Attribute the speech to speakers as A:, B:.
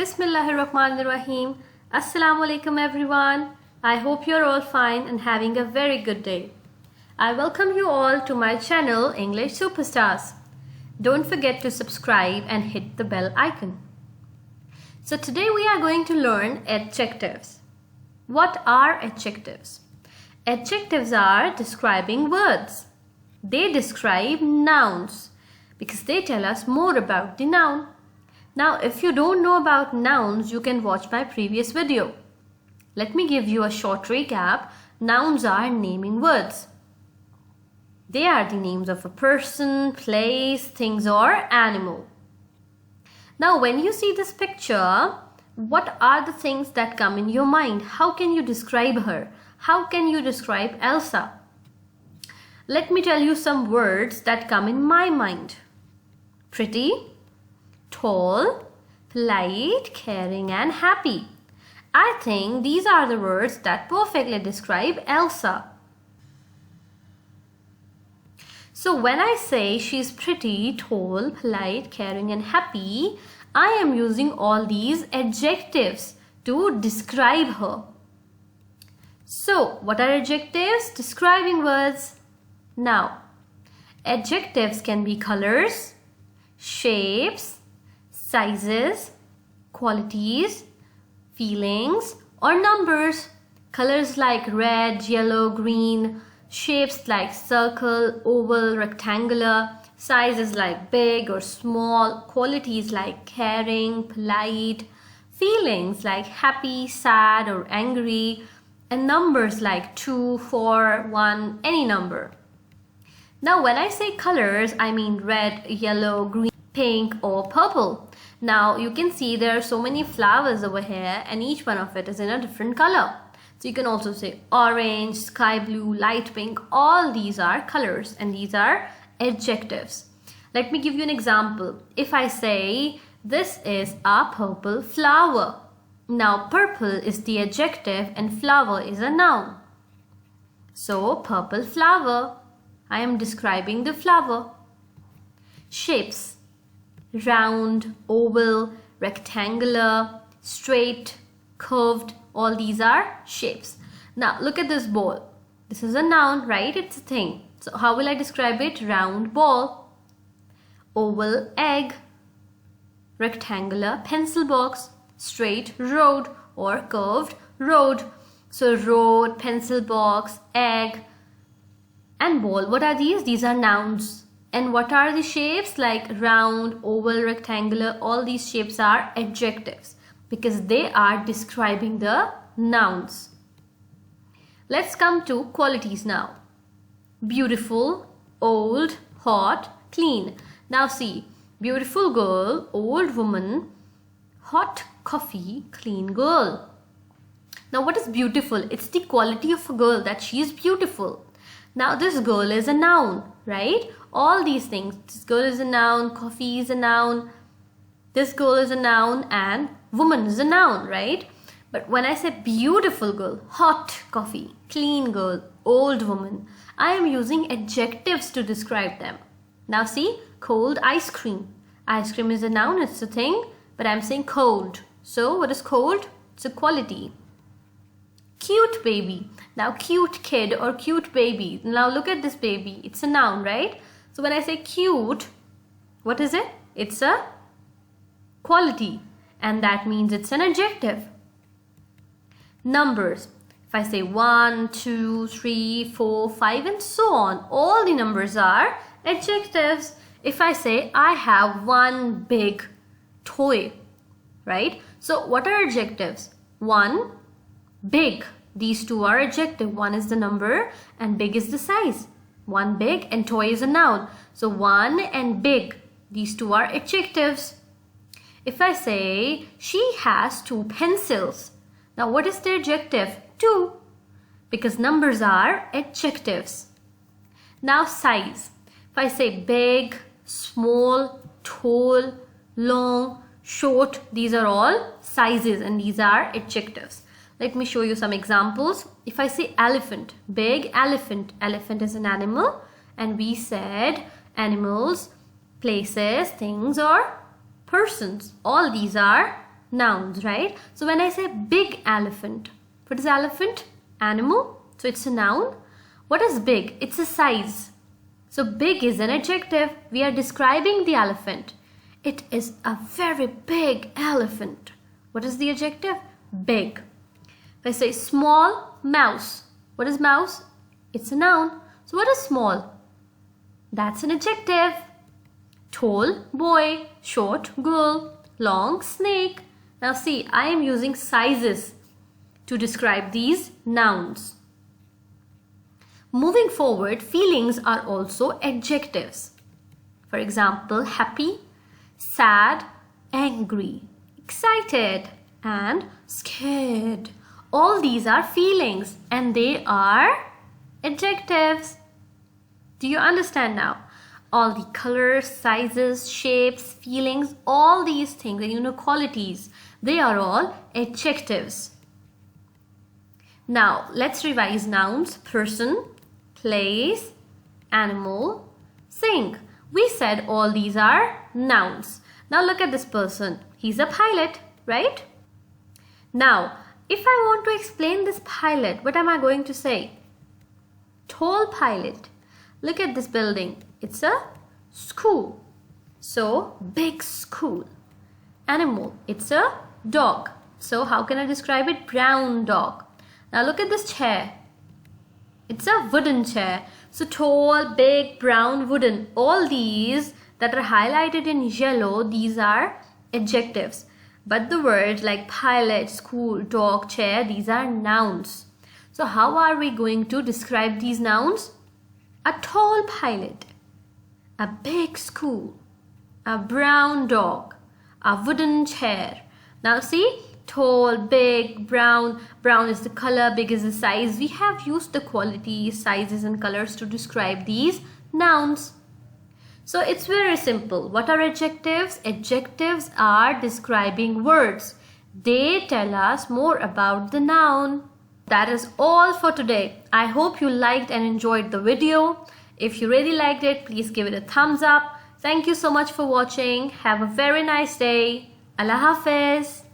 A: Bismillahirrahmanirrahim. Assalamu alaikum everyone. I hope you're all fine and having a very good day. I welcome you all to my channel English Superstars. Don't forget to subscribe and hit the bell icon. So today we are going to learn adjectives. What are adjectives? Adjectives are describing words. They describe nouns because they tell us more about the noun. Now, if you don't know about nouns, you can watch my previous video. Let me give you a short recap. Nouns are naming words. They are the names of a person, place, things, or animal. Now, when you see this picture, what are the things that come in your mind? How can you describe her? How can you describe Elsa? Let me tell you some words that come in my mind. Pretty, tall, polite, caring, and happy. I think these are the words that perfectly describe Elsa. So when I say she's pretty, tall, polite, caring, and happy, I am using all these adjectives to describe her. So what are adjectives? Describing words. Now, adjectives can be colors, shapes, sizes, qualities, feelings, or numbers. Colors like red, yellow, green, shapes like circle, oval, rectangular, sizes like big or small, qualities like caring, polite, feelings like happy, sad, or angry, and numbers like 2, 4, 1, any number. Now when I say colors, I mean red, yellow, green, pink, or purple. Now you can see there are so many flowers over here and each one of it is in a different color. So you can also say orange, sky blue, light pink. All these are colors and these are adjectives. Let me give you an example. If I say this is a purple flower. Now purple is the adjective and flower is a noun. So purple flower. I am describing the flower. Shapes. Round, oval, rectangular, straight, curved. All these are shapes. Now look at this ball. This is a noun, right? It's a thing. So how will I describe it? Round ball. Oval egg. Rectangular pencil box. Straight road or curved road. So road, pencil box, egg, and ball. What are these? These are nouns. And what are the shapes? Like round, oval, rectangular. All these shapes are adjectives because they are describing the nouns. Let's come to qualities now. Beautiful, old, hot, clean. Now see, beautiful girl, old woman, hot coffee, clean girl. Now what is beautiful? It's the quality of a girl, that she is beautiful. Now this girl is a noun, right? All these things. This girl is a noun, coffee is a noun, this girl is a noun, and woman is a noun, right? But when I say beautiful girl, hot coffee, clean girl, old woman, I am using adjectives to describe them. Now see, cold ice cream. Ice cream is a noun, it's a thing, but I'm saying cold. So what is cold? It's a quality. Cute baby. Now cute kid or cute baby. Now look at this baby. It's a noun, right? So when I say cute, what is it? It's a quality. And that means it's an adjective. Numbers. If I say 1, 2, 3, 4, 5 and so on. All the numbers are adjectives. If I say I have one big toy, right? So what are adjectives? 1, big. These two are adjective. 1 is the number and big is the size. 1 big and toy is a noun. So 1 and big. These two are adjectives. If I say she has 2 pencils. Now what is the adjective? 2. Because numbers are adjectives. Now size. If I say big, small, tall, long, short. These are all sizes and these are adjectives. Let me show you some examples. If I say elephant, big elephant. Elephant is an animal and we said animals, places, things or persons. All these are nouns, right? So when I say big elephant, what is elephant? Animal. So it's a noun. What is big? It's a size. So big is an adjective. We are describing the elephant. It is a very big elephant. What is the adjective? Big. If I say small mouse, what is mouse? It's a noun. So what is small? That's an adjective. Tall boy, short girl, long snake. Now see, I am using sizes to describe these nouns. Moving forward, feelings are also adjectives. For example, happy, sad, angry, excited, and scared. All these are feelings and they are adjectives. Do you understand now? All the colors, sizes, shapes, feelings, all these things, and qualities, they are all adjectives. Now, let's revise nouns: person, place, animal, sing. We said all these are nouns. Now look at this person. He's a pilot, right? Now, if I want to explain this pilot, what am I going to say? Tall pilot. Look at this building. It's a school. So, big school. Animal. It's a dog. So, how can I describe it? Brown dog. Now, look at this chair. It's a wooden chair. So, tall, big, brown, wooden. All these that are highlighted in yellow, these are adjectives. But the words like pilot, school, dog, chair, these are nouns. So, how are we going to describe these nouns? A tall pilot, a big school, a brown dog, a wooden chair. Now see, tall, big, brown. Brown is the color, big is the size. We have used the qualities, sizes and colors to describe these nouns. So it's very simple. What are adjectives? Adjectives are describing words. They tell us more about the noun. That is all for today. I hope you liked and enjoyed the video. If you really liked it, please give it a thumbs up. Thank you so much for watching. Have a very nice day. Allah Hafiz.